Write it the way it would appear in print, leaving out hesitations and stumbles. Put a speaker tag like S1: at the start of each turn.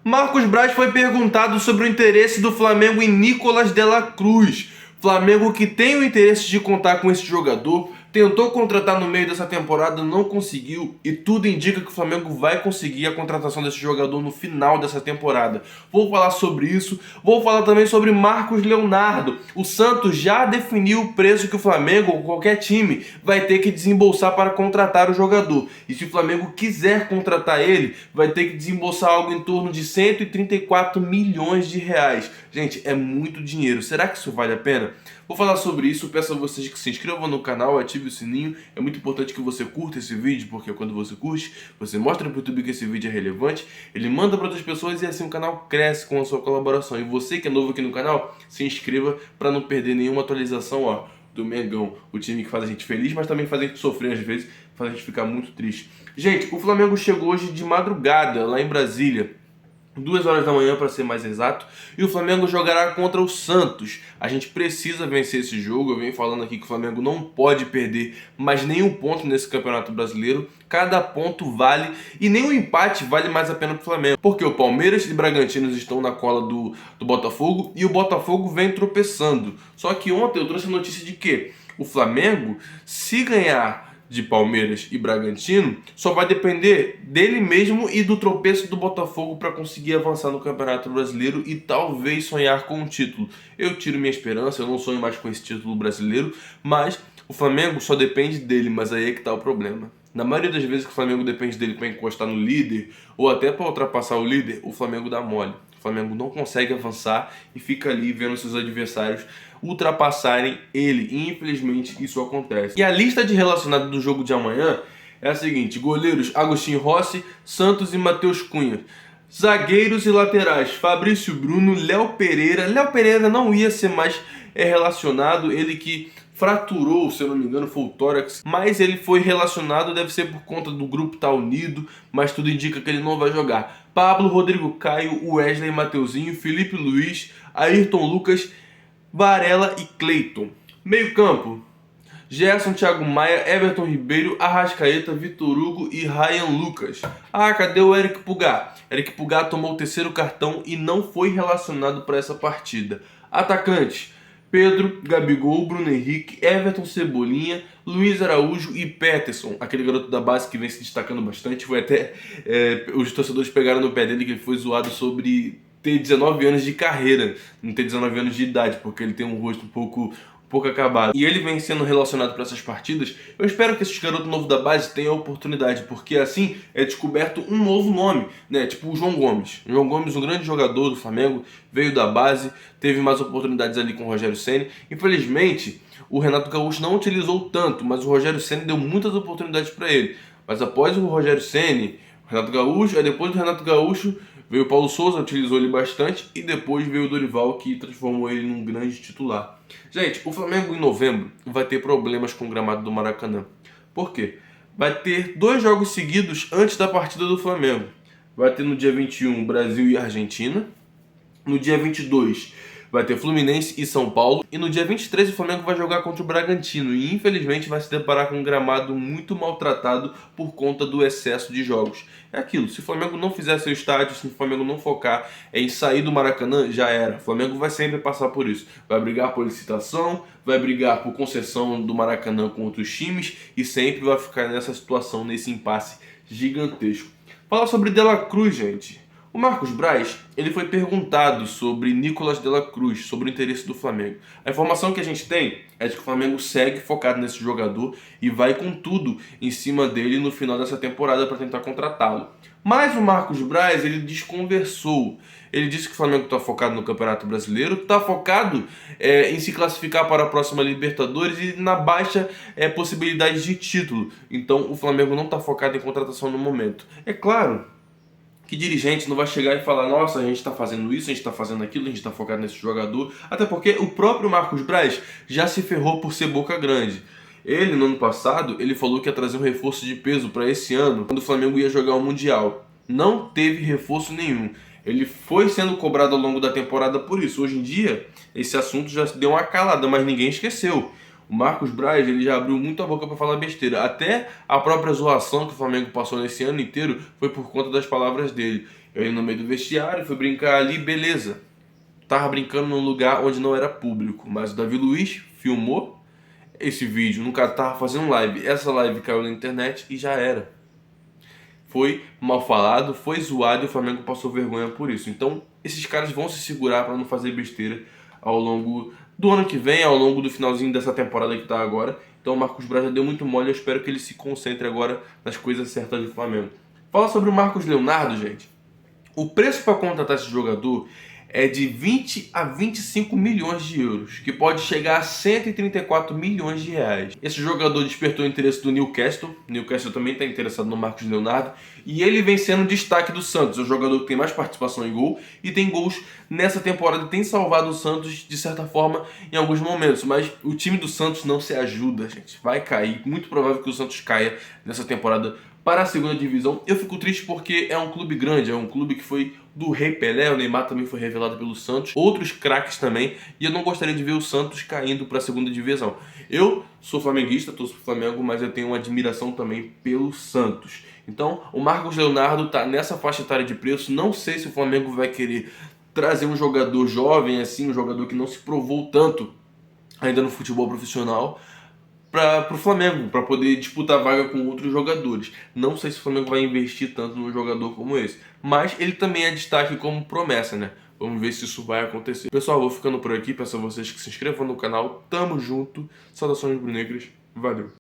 S1: Marcos Braz foi perguntado sobre o interesse do Flamengo em Nicolás de la Cruz. Flamengo, que tem o interesse de contar com esse jogador, tentou contratar no meio dessa temporada, não conseguiu, e tudo indica que o Flamengo vai conseguir a contratação desse jogador no final dessa temporada. Vou falar sobre isso, vou falar também sobre Marcos Leonardo. O Santos já definiu o preço que o Flamengo ou qualquer time vai ter que desembolsar para contratar o jogador. E se o Flamengo quiser contratar ele, vai ter que desembolsar algo em torno de 134 milhões de reais. Gente, é muito dinheiro. Será que isso vale a pena? Vou falar sobre isso, peço a vocês que se inscrevam no canal, ative o sininho. É muito importante que você curta esse vídeo, porque quando você curte, você mostra para o YouTube que esse vídeo é relevante, ele manda para outras pessoas e assim o canal cresce com a sua colaboração. E você que é novo aqui no canal, se inscreva para não perder nenhuma atualização do Mengão, o time que faz a gente feliz, mas também faz a gente sofrer às vezes, faz a gente ficar muito triste. Gente, o Flamengo chegou hoje de madrugada lá em Brasília, 2 horas da manhã para ser mais exato, e o Flamengo jogará contra o Santos. A gente precisa vencer esse jogo. Eu venho falando aqui que o Flamengo não pode perder mais nenhum ponto nesse Campeonato Brasileiro. Cada ponto vale, e nenhum empate vale mais a pena para o Flamengo, porque o Palmeiras e o Bragantino estão na cola do Botafogo, e o Botafogo vem tropeçando. Só que ontem eu trouxe a notícia de que o Flamengo, se ganhar de Palmeiras e Bragantino, só vai depender dele mesmo e do tropeço do Botafogo para conseguir avançar no Campeonato Brasileiro e talvez sonhar com um título. Eu tiro minha esperança, eu não sonho mais com esse título brasileiro, mas o Flamengo só depende dele, mas aí é que está o problema. Na maioria das vezes que o Flamengo depende dele para encostar no líder ou até para ultrapassar o líder, o Flamengo dá mole. O Flamengo não consegue avançar e fica ali vendo seus adversários ultrapassarem ele. E infelizmente isso acontece. E a lista de relacionados do jogo de amanhã é a seguinte: goleiros Agostinho Rossi, Santos e Matheus Cunha. Zagueiros e laterais Fabrício Bruno, Léo Pereira. Léo Pereira não ia ser mais relacionado, ele que fraturou, se eu não me engano, foi o tórax, mas ele foi relacionado, deve ser por conta do grupo estar unido, mas tudo indica que ele não vai jogar. Pablo, Rodrigo Caio, Wesley, Mateuzinho, Felipe Luiz, Ayrton Lucas, Varela e Cleiton. Meio campo: Gerson, Thiago Maia, Everton Ribeiro, Arrascaeta, Vitor Hugo e Ryan Lucas. Cadê o Eric Pulgar? Eric Pulgar tomou o 3º cartão e não foi relacionado para essa partida. Atacantes: Pedro, Gabigol, Bruno Henrique, Everton, Cebolinha, Luiz Araújo e Peterson, aquele garoto da base que vem se destacando bastante. Foi até os torcedores pegaram no pé dele que ele foi zoado sobre ter 19 anos de carreira, não ter 19 anos de idade, porque ele tem um rosto um pouco acabado. E ele vem sendo relacionado para essas partidas. Eu espero que esse garoto novo da base tenha a oportunidade, porque assim é descoberto um novo nome, né? Tipo o João Gomes. O João Gomes, um grande jogador do Flamengo, veio da base, teve mais oportunidades ali com o Rogério Ceni. Infelizmente, o Renato Gaúcho não utilizou tanto, mas o Rogério Ceni deu muitas oportunidades para ele. Mas após o Rogério Ceni, o Renato Gaúcho, aí depois do Renato Gaúcho veio o Paulo Souza, utilizou ele bastante, e depois veio o Dorival, que transformou ele num grande titular. Gente, o Flamengo em novembro vai ter problemas com o gramado do Maracanã. Por quê? Vai ter 2 jogos seguidos antes da partida do Flamengo. Vai ter no dia 21 Brasil e Argentina. No dia 22 vai ter Fluminense e São Paulo. E no dia 23 o Flamengo vai jogar contra o Bragantino. E infelizmente vai se deparar com um gramado muito maltratado por conta do excesso de jogos. É aquilo, se o Flamengo não fizer seu estádio, se o Flamengo não focar em sair do Maracanã, já era. O Flamengo vai sempre passar por isso. Vai brigar por licitação, vai brigar por concessão do Maracanã com outros times e sempre vai ficar nessa situação, nesse impasse gigantesco. Fala sobre De La Cruz, gente. O Marcos Braz, ele foi perguntado sobre Nicolás de la Cruz, sobre o interesse do Flamengo. A informação que a gente tem é de que o Flamengo segue focado nesse jogador e vai com tudo em cima dele no final dessa temporada para tentar contratá-lo. Mas o Marcos Braz, ele desconversou. Ele disse que o Flamengo está focado no Campeonato Brasileiro, está focado em se classificar para a próxima Libertadores e na baixa possibilidade de título. Então o Flamengo não está focado em contratação no momento. É claro que dirigente não vai chegar e falar: nossa, a gente está fazendo isso, a gente está fazendo aquilo, a gente está focado nesse jogador. Até porque o próprio Marcos Braz já se ferrou por ser boca grande. Ele, no ano passado, ele falou que ia trazer um reforço de peso para esse ano, quando o Flamengo ia jogar o Mundial. Não teve reforço nenhum. Ele foi sendo cobrado ao longo da temporada por isso. Hoje em dia, esse assunto já deu uma calada, mas ninguém esqueceu. O Marcos Braz, ele já abriu muito a boca para falar besteira. Até a própria zoação que o Flamengo passou nesse ano inteiro foi por conta das palavras dele. Eu ia no meio do vestiário, fui brincar ali, beleza. Tava brincando num lugar onde não era público, mas o Davi Luiz filmou esse vídeo, no caso tava fazendo live. Essa live caiu na internet e já era. Foi mal falado, foi zoado e o Flamengo passou vergonha por isso. Então, esses caras vão se segurar para não fazer besteira ao longo do ano que vem, ao longo do finalzinho dessa temporada que tá agora. Então, o Marcos Braz já deu muito mole, eu espero que ele se concentre agora nas coisas certas do Flamengo. Fala sobre o Marcos Leonardo, gente. O preço para contratar esse jogador é de 20 a 25 milhões de euros, que pode chegar a 134 milhões de reais. Esse jogador despertou o interesse do Newcastle. O Newcastle também está interessado no Marcos Leonardo. E ele vem sendo destaque do Santos. É o jogador que tem mais participação em gol e tem gols nessa temporada. Tem salvado o Santos, de certa forma, em alguns momentos. Mas o time do Santos não se ajuda, gente. Vai cair. Muito provável que o Santos caia nessa temporada para a segunda divisão. Eu fico triste porque é um clube grande, é um clube que foi do Rei Pelé, o Neymar também foi revelado pelo Santos, outros craques também, e eu não gostaria de ver o Santos caindo para a segunda divisão. Eu sou flamenguista, torço pro Flamengo, mas eu tenho uma admiração também pelo Santos. Então, o Marcos Leonardo tá nessa faixa etária de preço, não sei se o Flamengo vai querer trazer um jogador jovem assim, um jogador que não se provou tanto ainda no futebol profissional, para o Flamengo, para poder disputar vaga com outros jogadores. Não sei se o Flamengo vai investir tanto num jogador como esse, mas ele também é destaque como promessa, né? Vamos ver se isso vai acontecer. Pessoal, vou ficando por aqui, peço a vocês que se inscrevam no canal. Tamo junto, saudações rubro-negras, valeu!